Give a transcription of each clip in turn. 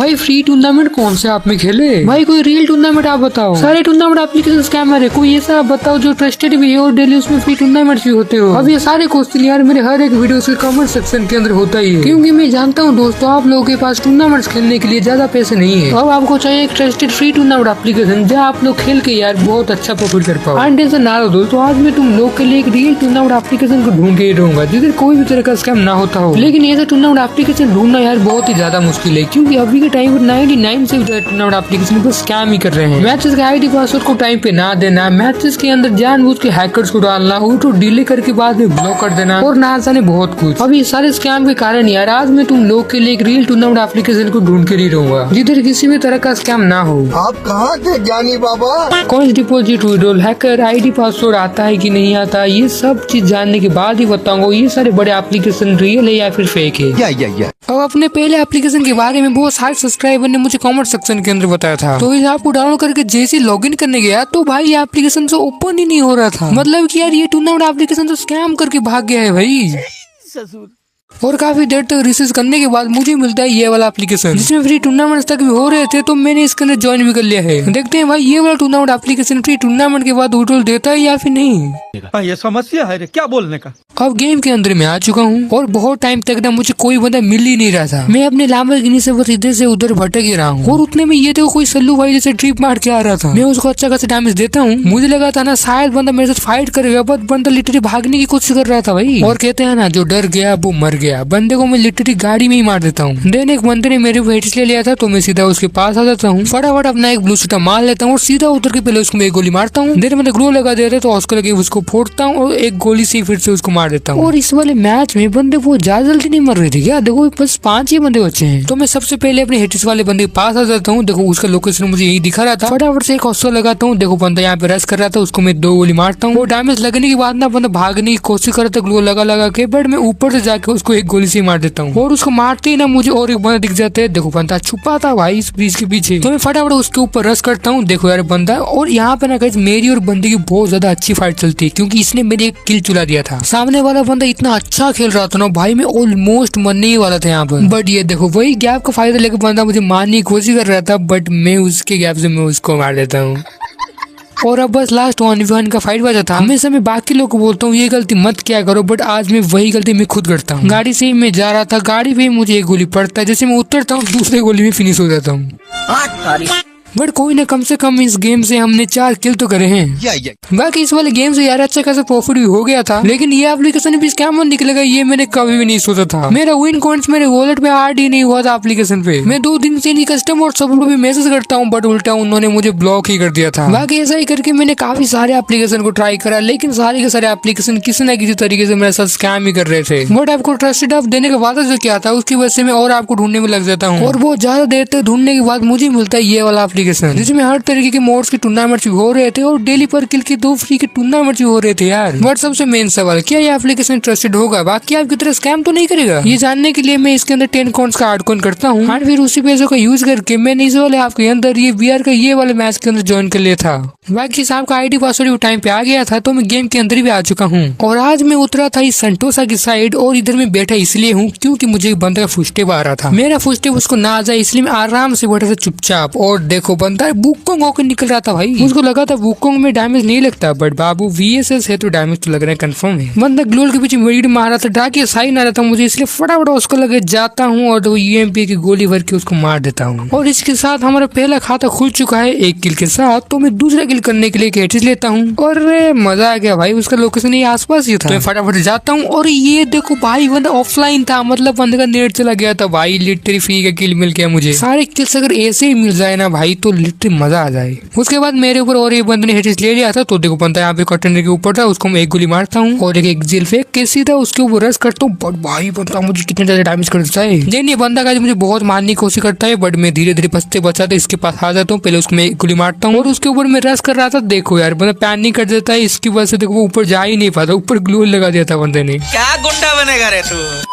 भाई free tournament कौन से आप में खेले? भाई कोई रियल टूर्नामेंट आप बताओ। सारे टूर्नामेंट एप्लीकेशन स्कैमर है, कोई ऐसा आप बताओ जो ट्रस्टेड भी है और डेली उसमें फ्री टूर्नामेंट भी होते हो। अब ये सारे क्वेश्चन यार मेरे हर एक वीडियो के कमेंट सेक्शन के अंदर होता ही है, क्योंकि मैं जानता हूँ दोस्तों आप लोगों के पास टूर्नामेंट खेलने के लिए ज्यादा पैसे नहीं है। अब आपको चाहिए एक ट्रस्टेड फ्री टूर्नामेंट एप्लीकेशन जहाँ आप लोग खेल के यार बहुत अच्छा प्रॉफिट कर पाओ। टेंशन ना लो दोस्तों, आज मैं तुम लोग के लिए एक रियल टूर्नामेंट एप्लीकेशन को ढूंढ के ही रहूंगा जिधर कोई भी तरह का स्कैम ना होता हो। लेकिन ऐसा टूर्नामेंट एप्लीकेशन ढूंढना यार बहुत ही ज्यादा मुश्किल है, क्योंकि अभी के टाइम पर 99 से टूर्नामेंट एप्लीकेशन को स्कैम ही कर रहे हैं। मैचेस के आईडी पासवर्ड को टाइम पे ना देना, मैचेस के अंदर जानबूझ के हैकर्स को डालना, ऑटो डिले करके बाद में ब्लॉक कर देना और ना जाने बहुत कुछ। अब ये सारे स्कैम के कारण यार आज मैं तुम लोग के लिए एक रियल टूर्नामेंट एप्लीकेशन को ढूंढ कर ही रहूंगा जिधर किसी भी तरह का स्कैम ना हो। आप कहाँ थे Gyani Baba? Coins deposit, withdrawal, hacker, ID password आता है कि नहीं आता, ये सब चीज जानने के बाद ही बताऊंगा ये सारे बड़े एप्लीकेशन रियल है या फिर फेक है। अब अपने पहले एप्लीकेशन के बारे में बहुत सारे सब्सक्राइबर ने मुझे कमेंट सेक्शन के अंदर बताया था, तो इस ऐप को डाउनलोड करके जैसे लॉगिन करने गया तो भाई ये एप्लीकेशन तो ओपन ही नहीं हो रहा था। मतलब कि यार ये टूर्नामेंट एप्लीकेशन तो स्कैम करके भाग गया है भाई। और काफी देर तक रिसर्च करने के बाद मुझे मिलता है ये वाला एप्लीकेशन जिसमें फ्री टूर्नामेंट तक भी हो रहे थे, तो मैंने इसके अंदर ज्वाइन भी कर लिया है। देखते हैं भाई ये वाला टूर्नामेंट एप्लीकेशन फ्री टूर्नामेंट के बाद विड्रॉल देता है या फिर नहीं। ये समस्या है क्या बोलने का। अब गेम के अंदर मैं आ चुका हूँ और बहुत टाइम तक ना मुझे कोई बंदा मिल ही नहीं रहा था। मैं अपने लैम्बोर्गिनी से बस इधर से उधर भटक ही रहा हूँ और उतने में ये देखो कोई सल्लू भाई जैसे ट्रिप मार के आ रहा था। मैं उसको अच्छा खासा डैमेज देता हूँ, मुझे लगा था ना शायद बंदा मेरे साथ फाइट करेगा, बट बंदा लिटरली भागने की कोशिश कर रहा था भाई। और कहते हैं ना जो डर गया वो मर गया, बंदे को मैं लिटरली गाड़ी में ही मार देता हूँ। देन एक बंदे ने मेरे वेट ले लिया था तो मैं सीधा उसके पास आ जाता हूँ, फटाफट अपना एक ब्लू शूटर मार लेता हूँ और सीधा उतर के पहले उसको एक गोली मारता हूँ। देन मैंने ग्लो लगा देता तो उसको लगे उसको फोड़ता हूँ और एक गोली से फिर से उसको मार देता हूँ। और इस वाले मैच में बंदे वो ज्यादा जल्दी नहीं मर रहे थे क्या, देखो बस 5 ही बंदे बचे हैं। तो मैं सबसे पहले अपने हेटिस वाले बंदे के पास आ जाता हूँ। देखो उसका लोकेशन मुझे यही दिखा रहा था, फटाफट से एक हॉस्टल लगाता हूँ। देखो बंदा यहाँ पे रश कर रहा था, उसको मैं 2 गोली मारता हूँ। वो डैमेज लगने के बाद ना बंदा भागने की कोशिश कर रहा था ग्लो लगा के, बट मैं ऊपर से जाके उसको एक गोली से मार देता हूँ। और उसको मारते ही ना मुझे और एक बंदा दिख जाता है। देखो बंदा छुपा था भाई इस ब्रिज के पीछे, तो मैं फटाफट उसके ऊपर रश करता हूँ। देखो यार बंदा, और यहाँ पे ना गाइस मेरी और बंदे की बहुत ज्यादा अच्छी फाइट चलती है, क्योंकि इसने मेरे एक किल चुरा दिया था। सामने वाला बंदा इतना अच्छा खेल रहा था ना भाई, मैं ऑलमोस्ट मरने ही वाला था यहाँ पर। बट ये देखो वही गैप का फायदा लेकर बंदा मुझे मारने की कोशिश कर रहा था, बट मैं उसके गैप से मैं उसको मार देता हूँ। और अब बस लास्ट 1v1 का फाइट बचा था। हमेशा मैं बाकी लोग को बोलता हूँ ये गलती मत क्या करो, बट आज मैं वही गलती मैं खुद करता हूँ। गाड़ी से ही मैं जा रहा था, गाड़ी पे मुझे एक गोली पड़ता है, जैसे मैं उतरता हूँ दूसरे गोली में फिनिश हो जाता हूँ। बट कोई ना, कम से कम इस गेम से हमने 4 किल तो करे हैं। बाकी इस वाले गेम से यार अच्छा खासा प्रॉफिट भी हो गया था, लेकिन ये एप्लीकेशन भी स्कैम निकलेगा ये मैंने कभी भी नहीं सोचा था। मेरा विन कॉइंस मेरे वॉलेट में ऐड ही नहीं हुआ था एप्लीकेशन पे। मैं 2 दिन से इनकी कस्टमर सपोर्ट को भी मैसेज करता हूँ, बट उल्टा उन्होंने मुझे ब्लॉक ही कर दिया था। बाकी ऐसा ही करके मैंने काफी सारे एप्लीकेशन को ट्राई करा, लेकिन सारे के सारे एप्लीकेशन किसी न किसी तरीके से मेरे साथ स्कैम ही कर रहे थे। बट आपको ट्रस्टेड ऐप देने का वादा जो किया था उसकी वजह से मैं और आपको ढूंढने में लग जाता हूँ, और वो ज्यादा देर तक ढूंढने के बाद मुझे मिलता है ये वाला एप्लीकेशन जिसमें हर तरीके के मोड्स के टूर्नामेंट्स भी हो रहे थे और डेली पर किल के 2 फ्री के टूर्नामेंट्स भी हो रहे थे यार। बट सबसे मेन सवाल, क्या ये एप्लीकेशन ट्रस्टेड होगा, बाकी आपकी तरह स्कैम तो नहीं करेगा? ये जानने के लिए मैं इसके अंदर 10 कॉइंस का ऐड कॉइन करता हूँ और फिर उसी पैसों का यूज करके मैंने इस वाले ऐप के अंदर ये VR का ये वाले मैच के अंदर ज्वाइन कर लिया था। बाकी इस ऐप का आईडी पासवर्ड भी टाइम पे आ गया था, तो मैं गेम के अंदर भी आ चुका हूँ। और आज मैं उतरा था इस संटोसा की साइड, और इधर मैं बैठा इसलिए हूँ क्योंकि मुझे एक बंदा का फुटस्टेप आ रहा था। मेरा फुटस्टेप उसको ना आ जाए इसलिए मैं आराम से बैठा था चुपचाप। और देखो बंदा वुकोंग होकर निकल रहा था भाई, मुझको लगा था वुकोंग में डैमेज नहीं लगता, बट बाबू VSS है तो डैमेज तो लग रहा है कंफर्म है। बंदा ग्लोल के पीछे मेड मार रहा था, डाके साइन आ रहा था मुझे, इसलिए फटाफट उसको लगे जाता हूँ और UMP की गोली भर के उसको मार देता हूँ। और इसके साथ हमारा पहला खाता खुल चुका है 1 किल के साथ, तो मैं दूसरा किल करने के लिए कैटेज लेता हूँ। और मजा आ गया भाई, उसका लोकेशन ये आसपास ही था, तो मैं फटाफट जाता हूँ। और ये देखो भाई बंदा ऑफलाइन था, मतलब बंदे का नेट चला गया था भाई, लिटरली फ्री का किल मिल गया मुझे। सारे किल्स अगर ऐसे ही मिल जाए ना भाई तो लिटरली मजा आ जाए। उसके बाद मेरे ऊपर और एक बंदे ने हेडिस ले लिया था, तो देखो बंदा यहाँ पे कंटेनर के ऊपर था, उसको मैं एक गोली मारता हूँ और एक एक्सिल फेंक के सीधा उसके ऊपर रश करता हूँ। बट भाई बंदा मुझे कितने ज्यादा डैमेज कर देता है। ये बंदा का मुझे बहुत मारने की कोशिश करता है, बट मैं धीरे धीरे बचते बचाते इसके पास आ जाता हूँ। पहले उसको मैं एक गोली मारता हूँ और उसके ऊपर मैं रश कर रहा था। देखो यार बंदा पैनिक कर देता है, इसकी वजह से देखो वो ऊपर जा ही नहीं पाता, ऊपर ग्लू लगा दिया था बंदे ने। क्या गुंडा बनेगा रे तू।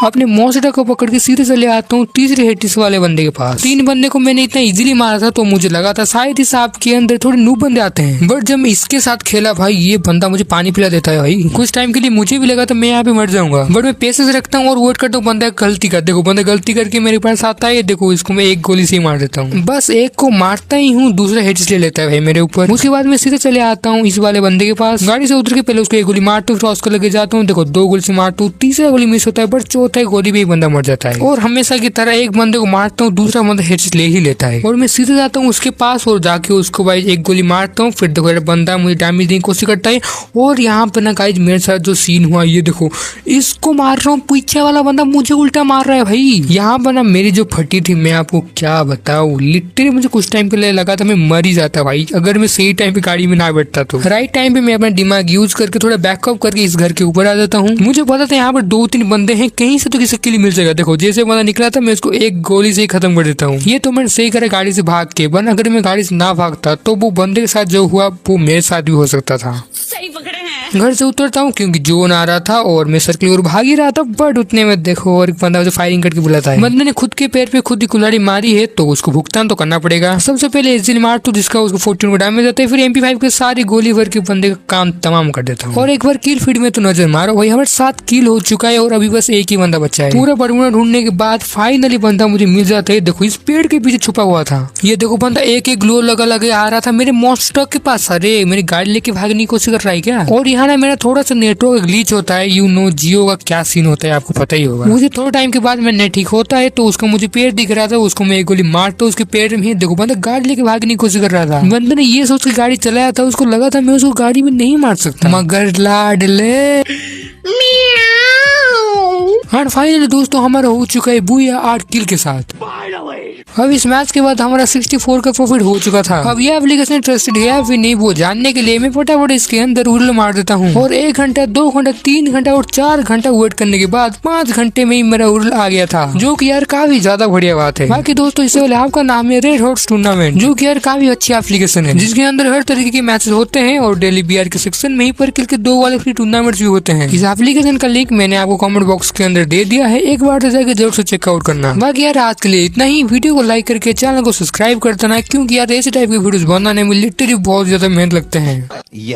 अपने मौसड़ा को पकड़ के सीधे चले आता हूँ तीसरे हेटिस वाले बंदे के पास। 3 बंदे को मैंने इतना इजीली मारा था तो मुझे लगा था शायद इस सांप के अंदर थोड़े नूब बंदे आते हैं, बट जब मैं इसके साथ खेला भाई ये बंदा मुझे पानी पिला देता है भाई। कुछ टाइम के लिए मुझे भी लगा था मैं यहाँ पे मर जाऊंगा, बट मैं पैसे से रखता हूँ और वेट करता हूँ बंदा गलती कर। देखो बंदा गलती करके मेरे पास आता है, देखो इसको मैं एक गोली से ही मार देता हूँ। बस एक को मारता ही हूँ, दूसरा हेडशॉट ले लेता है भाई मेरे ऊपर। उसके बाद मैं सीधे चले आता हूँ इस वाले बंदे के पास। गाड़ी से उतर के पहले उसको एक गोली मारता हूँ, फिर उसको लगे जाता हूँ। देखो 2 गोली से मारता हूँ, तीसरा गोली मिस होता है, बट चौथा गोली भी बंदा मर जाता है। और हमेशा की तरह एक बंदे को मारता हूँ, दूसरा बंदा हेडशॉट ले ही लेता है। और मैं सीधे जाता हूँ उसके पास और जाके उसको भाई एक गोली मारता हूँ। फिर देखो बंदा मुझे डैमेज देने की कोशिश करता है। और यहाँ पे ना गाइस मेरे साथ जो सीन हुआ ये देखो, इसको मार रहा हूँ, पीछे वाला बंदा मुझे उल्टा मार रहा है भाई। यहाँ पर ना मेरी जो फटी थी मैं आपको क्या बताऊँ, लिटरली मुझे कुछ टाइम के लिए लगा था मैं मर ही जाता भाई अगर मैं सही टाइम पे गाड़ी में ना बैठता तो। राइट टाइम पे मैं अपना दिमाग यूज करके थोड़ा बैकअप करके इस घर के ऊपर आ जाता हूँ। मुझे पता था यहाँ पर 2-3 बंदे हैं, कहीं से तो किसी के लिए मिल जाएगा। देखो जैसे बंदा निकला था मैं उसको एक गोली से ही खत्म कर देता हूँ। ये तो मैंने सही करा गाड़ी से भाग के, वरना अगर मैं गाड़ी से ना भागता तो वो बंदे के साथ जो हुआ वो मेरे साथ भी हो सकता था। सही पकड़े हैं। घर से उतरता हूँ क्योंकि जोन आ रहा था और मैं सर्कल और भाग ही रहा था, बट उतने में देखो और एक बंदा मुझे फायरिंग करके बुलाता है। बंदे ने खुद के पैर पे खुद ही कुल्हाड़ी मारी है तो उसको भुगतान तो करना पड़ेगा। सबसे पहले एसजी मार तो जिसका उसको 14 को डैमेज आता है, फिर MP5 के सारी गोली भर के बंदे का काम तमाम कर देता हूँ। और एक बार किल फीड में तो नजर मारो भाई, हमारे 7 किल हो चुका है और अभी बस एक ही बंदा बचा है। पूरा बड़मुड़ा ढूंढने के बाद फाइनली बंदा मुझे मिल जाता है। देखो इस पेड़ के पीछे छुपा हुआ था। ये देखो बंदा एक ग्लो लगा लगे आ रहा था मेरे मॉन्स्टर के पास। अरे मेरी गाड़ी लेके भागने की कोशिश कर रहा है क्या। और यहाँ ना मेरा थोड़ा सा नेटवर्क ग्लिच होता है, यू नो जियो का क्या सीन होता है आपको पता ही होगा। मुझे थोड़ा टाइम के बाद में नेट ठीक होता है तो उसका मुझे पेड़ दिख रहा था, उसको मैं एक गोली मारता उसके पेड़ में। देखो बंदा गाड़ी लेके भागने की कोशिश कर रहा था। बंदे ने ये सोच के गाड़ी चलाया था, उसको लगा था मैं उसको गाड़ी में नहीं मार सकता, मगर लाडले। और फाइनली दोस्तों हमारा हो चुका है बुया 8 किल के साथ। अब इस मैच के बाद हमारा 64 का प्रॉफिट हो चुका था। अब ये एप्लीकेशन ट्रस्टेड है या फिर नहीं वो जानने के लिए मैं फटाफट इसके अंदर उड़ल मार देता हूँ। और 1 घंटा 2 घंटा 3 घंटा और 4 घंटा वेट करने के बाद 5 घंटे में ही मेरा उड़ल आ गया था, जो कि यार काफी ज्यादा बढ़िया बात है। बाकी दोस्तों इससे वाले आपका नाम है रेड हॉर्स टूर्नामेंट, जो कि यार काफी अच्छी एप्लीकेशन है जिसके अंदर हर तरीके के मैचेस होते हैं और डेली BR के सेक्शन में ही पर किल के 2 वाले फ्री टूर्नामेंट्स भी होते हैं। इस एप्लीकेशन का लिंक मैंने आपको कमेंट बॉक्स के अंदर दे दिया है, एक बार जाके जरूर से चेकआउट करना। बाकी यार आज के लिए इतना ही। वीडियो को लाइक करके चैनल को सब्सक्राइब कर देना, क्योंकि यार ऐसे टाइप की वीडियोस बनाने में लिटरली बहुत ज्यादा मेहनत लगते हैं।